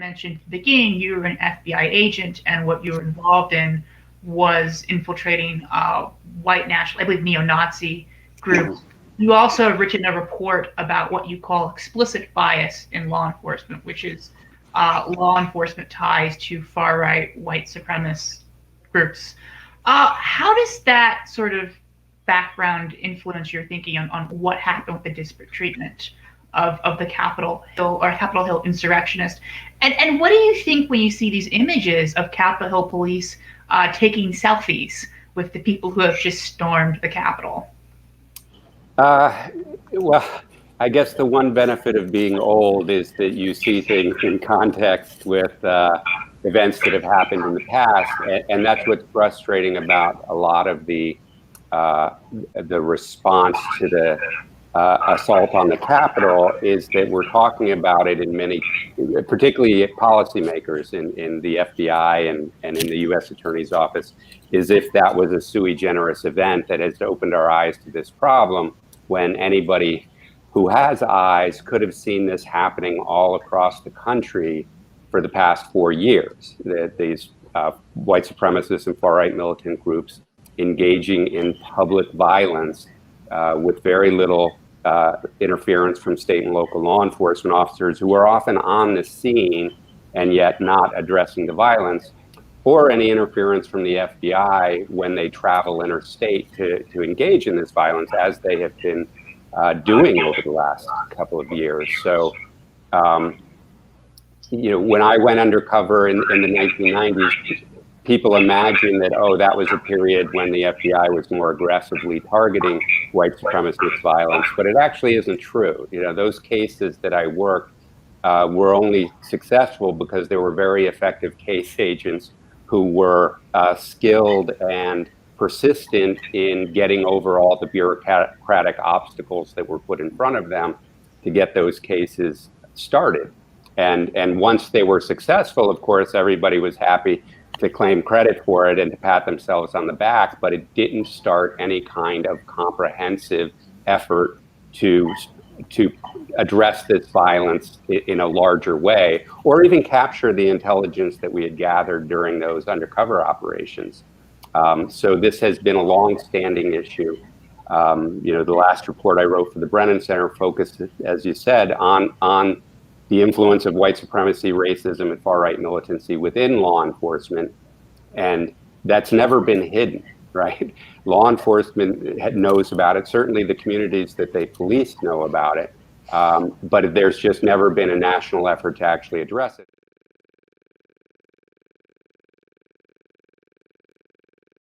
mentioned at the beginning, you were an FBI agent, and what you were involved in was infiltrating white national, I believe, neo-Nazi groups. You also have written a report about what you call explicit bias in law enforcement, which is law enforcement ties to far-right white supremacist groups. How does that sort of background influence your thinking on what happened with the disparate treatment of the Capitol Hill insurrectionists? And what do you think when you see these images of Capitol Hill police taking selfies with the people who have just stormed the Capitol? Well, I guess the one benefit of being old is that you see things in context with events that have happened in the past, and that's what's frustrating about a lot of the response to the assault on the Capitol is that we're talking about it in many, particularly policymakers in the FBI and in the U.S. Attorney's Office, as if that was a sui generis event that has opened our eyes to this problem, when anybody who has eyes could have seen this happening all across the country for the past 4 years. That these white supremacists and far-right militant groups engaging in public violence with very little interference from state and local law enforcement officers, who are often on the scene and yet not addressing the violence, or any interference from the FBI when they travel interstate to engage in this violence, as they have been doing over the last couple of years. So, when I went undercover in the 1990s, people imagine that, oh, that was a period when the FBI was more aggressively targeting white supremacist violence, but it actually isn't true. Those cases that I worked were only successful because there were very effective case agents who were skilled and persistent in getting over all the bureaucratic obstacles that were put in front of them to get those cases started. And once they were successful, of course, everybody was happy to claim credit for it and to pat themselves on the back, but it didn't start any kind of comprehensive effort to address this violence in a larger way, or even capture the intelligence that we had gathered during those undercover operations. So this has been a long-standing issue. The last report I wrote for the Brennan Center focused, as you said, on the influence of white supremacy, racism, and far-right militancy within law enforcement, and that's never been hidden, right? Law enforcement knows about it. Certainly the communities that they police know about it, but there's just never been a national effort to actually address it.